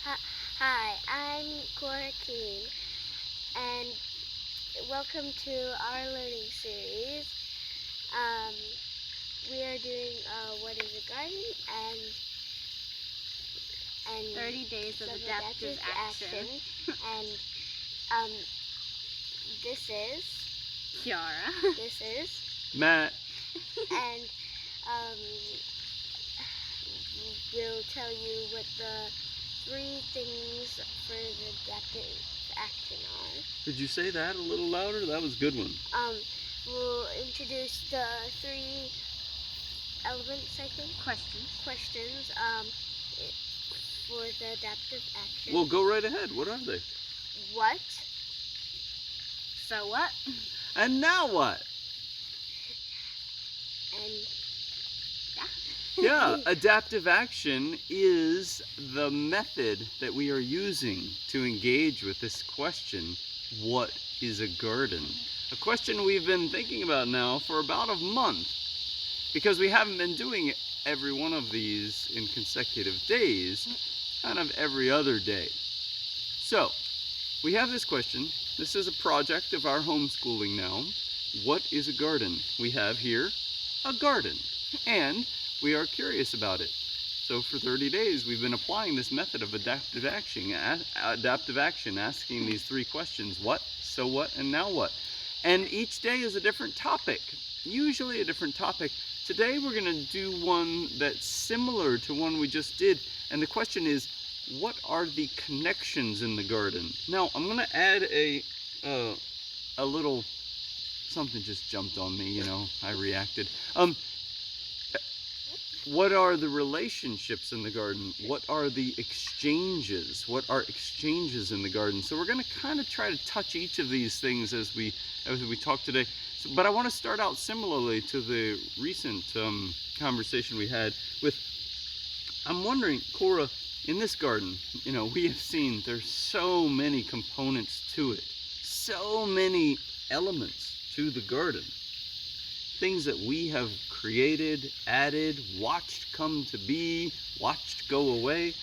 Hi, I'm Cora Keene, and welcome to our learning series. Um, we are doing What is a Garden and 30 days of some adaptive action. And um, this is Kiara. this is Matt. and um, we'll tell you what the 3 things for the adaptive action are. Did you say that a little louder? That was a good one. We'll introduce the 3 elements, I think. Questions. For the adaptive action. Well, go right ahead. What are they? What? So what? And now what? And Yeah, adaptive action is the method that we are using to engage with this question, what is a garden? A question we've been thinking about now for about a month, because we haven't been doing every one of these in consecutive days, kind of every other day. So, we have this question. This is a project of our homeschooling now. What is a garden? We have here a garden, and we are curious about it. So for 30 days, we've been applying this method of adaptive action, asking these 3 questions: what, so what, and now what? And each day is a different topic, usually a different topic. Today we're going to do one that's similar to one we just did, and the question is, what are the connections in the garden? Now, I'm going to add a little, something just jumped on me, I reacted. What are the relationships in the garden? What are the exchanges? What are exchanges in the garden? So we're going to kind of try to touch each of these things as we talk today. But I want to start out similarly to the recent conversation we had with, I'm wondering, Cora, in this garden, we have seen there's so many components to it, so many elements to the garden. Things that we have created, added, watched come to be, watched go away,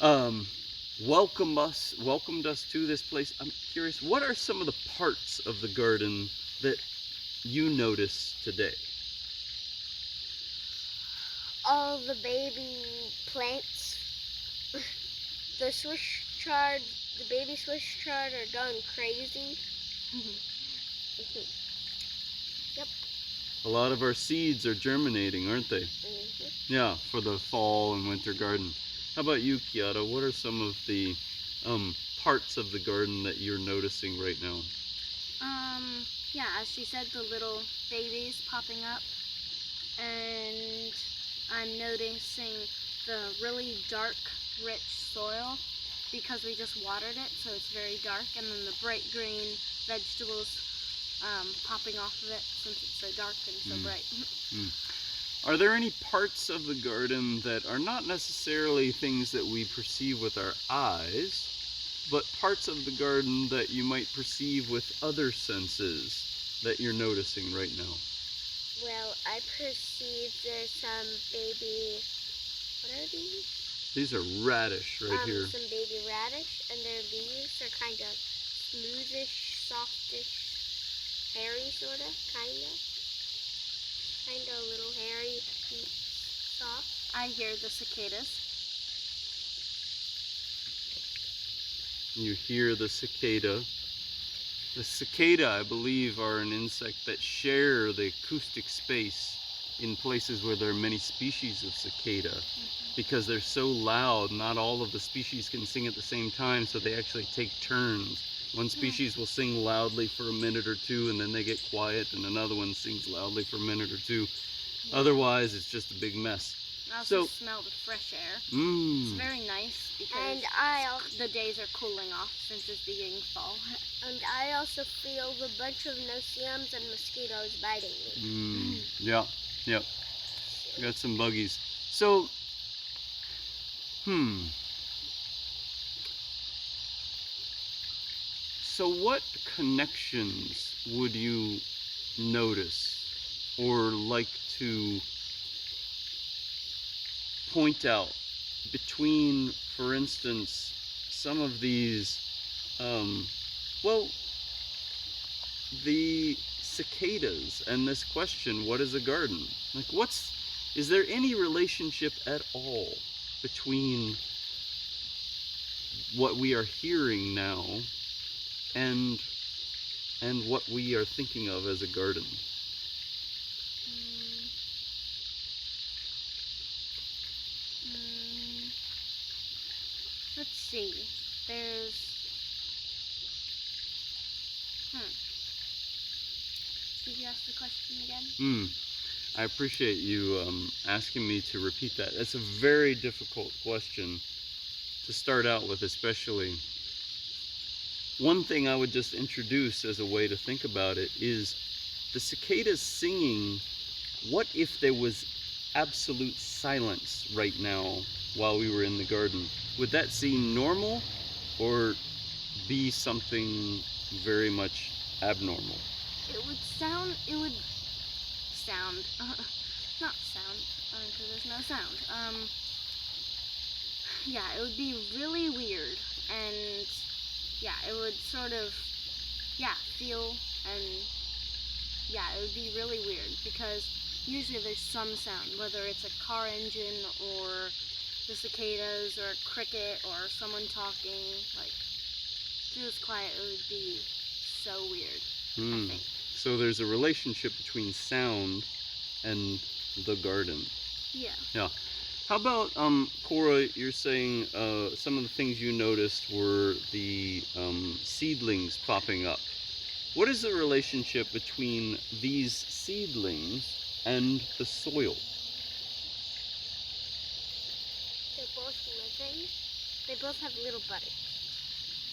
welcomed us to this place. I'm curious, what are some of the parts of the garden that you notice today? all the baby plants. The baby Swiss chard are gone crazy. Yep. A lot of our seeds are germinating, aren't they? Yeah, for the fall and winter garden. How about you, Kiara? What are some of the parts of the garden that you're noticing right now? Yeah, as she said, the little babies popping up, and I'm noticing the really dark, rich soil because we just watered it, so it's very dark, and then the bright green vegetables popping off of it since it's so dark and so bright. Are there any parts of the garden that are not necessarily things that we perceive with our eyes, but parts of the garden that you might perceive with other senses that you're noticing right now? Well, I perceive there's some baby, what are these? These are radish right here. Some baby radish, and their leaves are kind of smoothish, softish, hairy sorta, kinda a little hairy, soft. I hear the cicadas. You hear the cicada. The cicada, I believe, are an insect that share the acoustic space in places where there are many species of cicada. Because they're so loud, not all of the species can sing at the same time, so they actually take turns. One species will sing loudly for a minute or 2, and then they get quiet, and another one sings loudly for a minute or 2. Otherwise, it's just a big mess. I also smell the fresh air. It's very nice because the days are cooling off since it's beginning fall. And I also feel a bunch of no-see-ums and mosquitoes biting me. Yeah. Got some buggies. So, So what connections would you notice or like to point out between for instance, some of these, well, the cicadas and this question, what is a garden? Like, is there any relationship at all between what we are hearing now and what we are thinking of as a garden? Let's see. There's. Did you ask the question again? I appreciate you asking me to repeat that. That's a very difficult question to start out with, especially. One thing I would just introduce as a way to think about it is the cicadas singing. What if there was absolute silence right now while we were in the garden? Would that seem normal or be something very much abnormal? It would sound, not sound, because there's no sound. Yeah, it would be really weird, and yeah, it would sort of, feel, and yeah, it would be really weird, because usually there's some sound, whether it's a car engine, or the cicadas, or a cricket, or someone talking. Like, if it was quiet, it would be so weird, I think. So there's a relationship between sound and the garden. Yeah. Yeah. How about, Cora, you're saying some of the things you noticed were the seedlings popping up. What is the relationship between these seedlings and the soil? They're both living. They both have little buttons.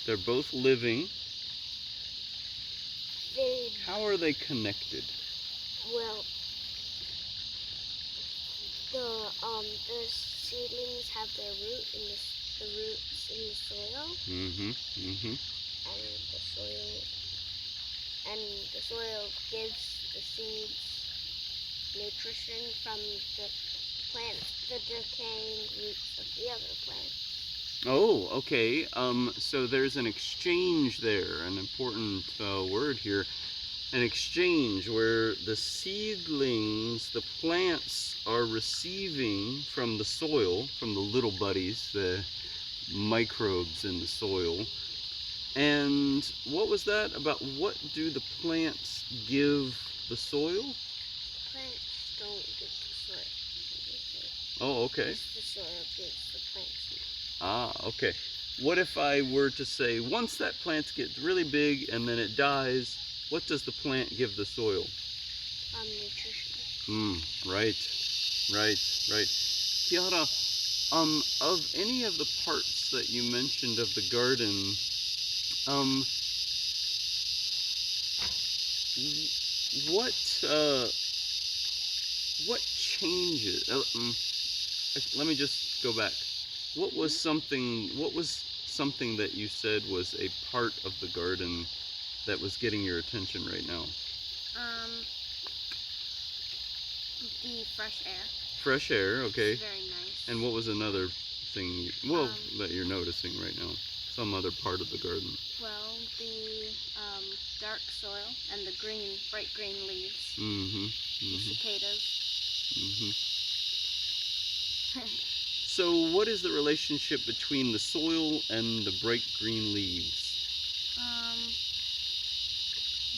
They're both living. They, How are they connected? well, the seedlings have their roots in the soil. And the soil gives the seeds nutrition from the plants, the decaying roots of the other plants. Oh, okay. So there's an exchange there, an important word here. An exchange where the seedlings, the plants, are receiving from the soil, from the little buddies, the microbes in the soil. And what was that about? What do the plants give the soil? Plants don't give the soil. Oh, okay. The soil gives the plants. Ah, okay. What if I were to say, once that plant gets really big and then it dies, what does the plant give the soil? Nutrition. Right. Kiara, of any of the parts that you mentioned of the garden, what changes? Let me just go back. What was something that you said was a part of the garden that was getting your attention right now? The fresh air. Fresh air, okay. It's very nice. And what was another thing, that you're noticing right now? Some other part of the garden. Well, the dark soil and the bright green leaves. The cicadas. So what is the relationship between the soil and the bright green leaves?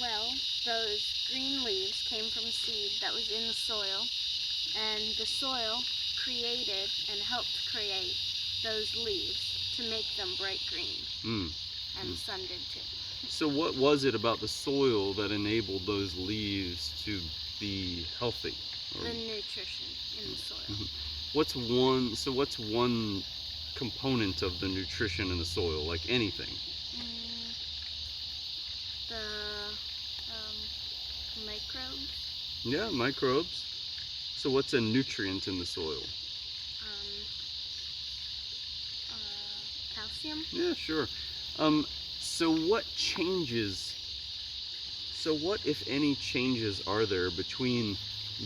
Well, those green leaves came from seed that was in the soil, and the soil created and helped create those leaves to make them bright green. And the sun did too. So what was it about the soil that enabled those leaves to be healthy? The nutrition in the soil. What's one component of the nutrition in the soil, like anything? The microbes. Yeah, microbes. So what's a nutrient in the soil? Calcium. Yeah, sure. So what if any changes are there between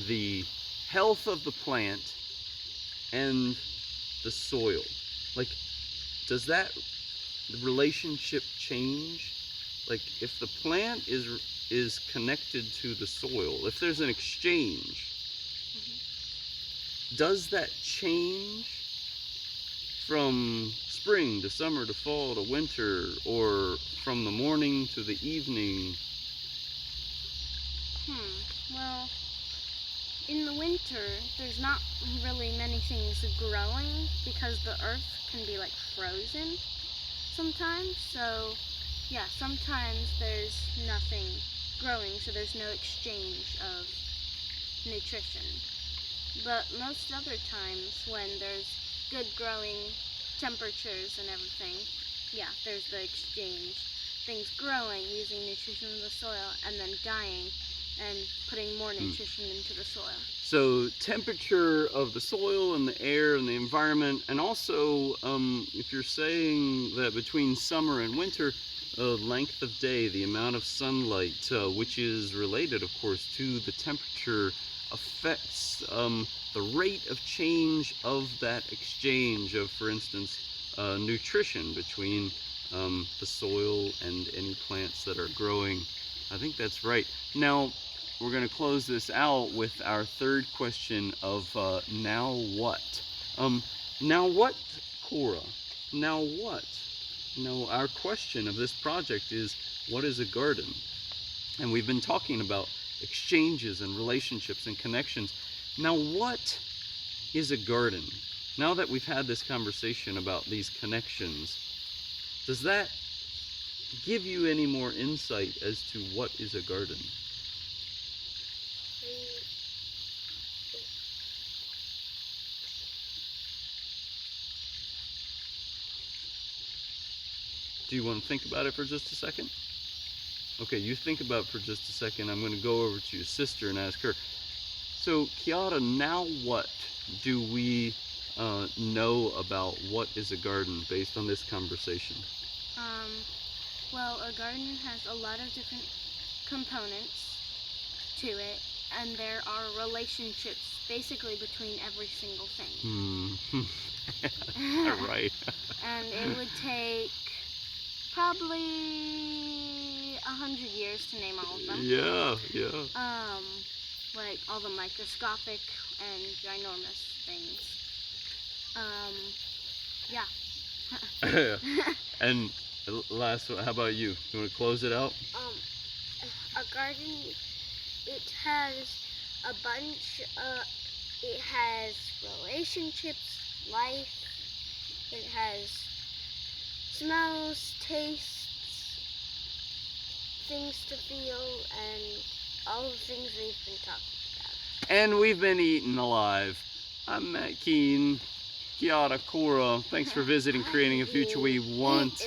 the health of the plant and the soil? Like, does that relationship change? Like if the plant is connected to the soil, if there's an exchange, does that change from spring to summer to fall to winter, or from the morning to the evening? Well, in the winter, there's not really many things growing because the earth can be like frozen sometimes. So, yeah, sometimes there's nothing growing, so there's no exchange of nutrition. But most other times, when there's good growing temperatures and everything, yeah, there's the exchange. Things growing, using nutrition in the soil, and then dying and putting more nutrition into the soil. So temperature of the soil and the air and the environment, and also if you're saying that between summer and winter, length of day, the amount of sunlight, which is related, of course, to the temperature, affects the rate of change of that exchange of, for instance, nutrition between the soil and any plants that are growing. I think that's right. Now, we're going to close this out with our third question of now what? Now what, Cora? Now what? Now, our question of this project is, what is a garden? And we've been talking about exchanges and relationships and connections. Now, what is a garden? Now that we've had this conversation about these connections, does that give you any more insight as to what is a garden? Do you want to think about it for just a second? Okay, you think about it for just a second. I'm going to go over to your sister and ask her. So, Kiara, now what do we know about what is a garden based on this conversation? Well, a garden has a lot of different components to it, and there are relationships basically between every single thing. Right. And it would take probably 100 years to name all of them. Yeah. Like all the microscopic and ginormous things. Yeah. And last one, how about you? You want to close it out? A garden, it has a bunch it has relationships, life, it has smells, tastes, things to feel, and all the things we've been talking about. And we've been eaten alive. I'm Matt Keene. Kiara, Cora, thanks for visiting Creating a Future We Want.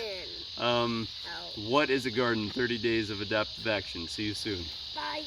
What is a garden? 30 Days of Adaptive Action. See you soon. Bye.